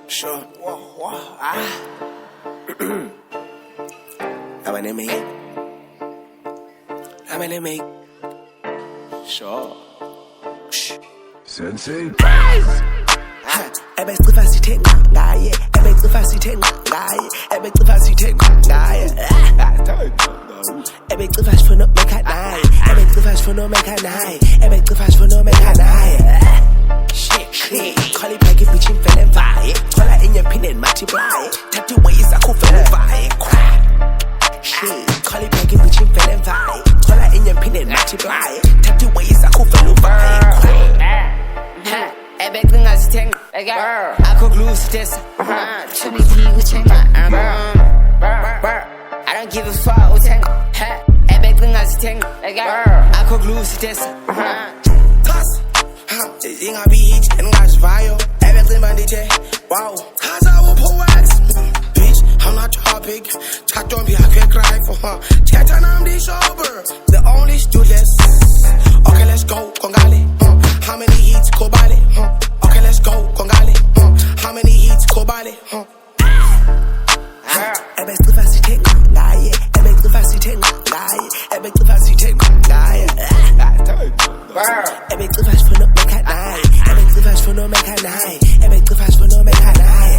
Sure. I'm an enemy. Sure. Sensei. Prxnce ngaye, Prxnce ngaye, Prxnce ngaye. Prxnce for no make a night, Prxnce for no make a night, Prxnce for no make a night. Shit, call it back if bitch in feeling vibe. Call it in your pin and multiply. Tap the ways I could feel vibe. Shit, call it back if bitch in feeling vibe. Call it in your pin and multiply. Tap the ways I could feel vibe. Prxnce I could lose this. To me, we change my I don't give a fuck what's hang. Prxnce I could lose this. Toss. Ingabiyit engazvayo Prxnce bandithe wow chaza uphowax bitch I'm not topic chatombi yakhe cry for her thetha nam sober the only students okay let's go kongale how many hits kobale okay let's go kongale how many hits kobale Prxnce ngaye Prxnce ngaye Prxnce ngaye Prxnce for no make a night, Prxnce for no make a night, Prxnce for no make a night.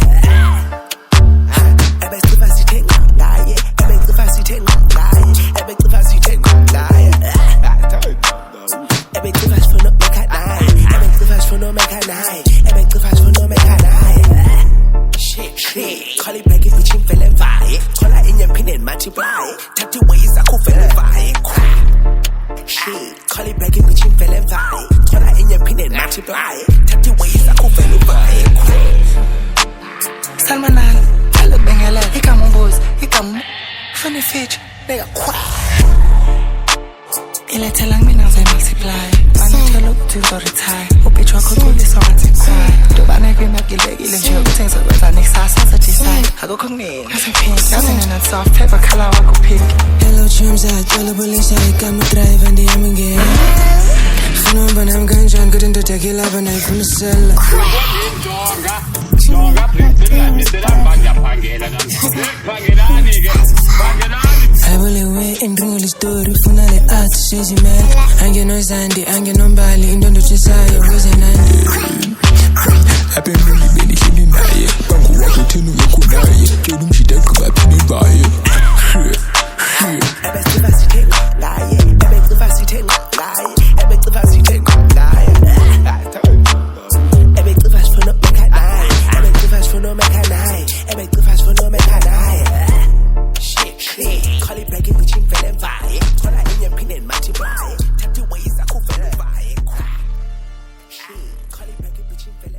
Prxnce ngaye, Prxnce ngaye, Prxnce ngaye. Prxnce for no make a night, Prxnce for no make a night, Prxnce for no make a night. Shit, call it back if bitch in feeling vibe. Call it in your pin and multiply. Tap the ways I could feel vibe. Shit, call it back if bitch in feeling vibe. Call it in your pin and multiply. Tap the ways I could feel vibe. Salmanal, Caleb Bengala, he come on boys, he come funny fetch, they are quiet. Ila telling me now they multiply. Man tell up to the retire. Hope it was good this one to cry. Do banana green up your leg, you joke things that was an exercise at this time. I go come near, nothing pink, nothing in that soft paper color I go pink. Hello chums out, yellow police I come drive and the I'm again. Khano ban I'm ganjan good into tequila ban I from sell. I will wait and bring all the story finale art says man. I get no sandy, I get no bali in the desire was an andy. Happy really been in the Banku wako tenu yako naye. Kedum shida kuba pini baye. Prxnce ngaye, Prxnce ngaye, Prxnce ngaye. Prxnce for no make a night, Prxnce for no make a night, Prxnce for no make a night. Shit, call it back if bitch in feeling vibe. Call it in your pin and multiply. Tap the ways I could feel vibe. Shit, call it back if bitch in feeling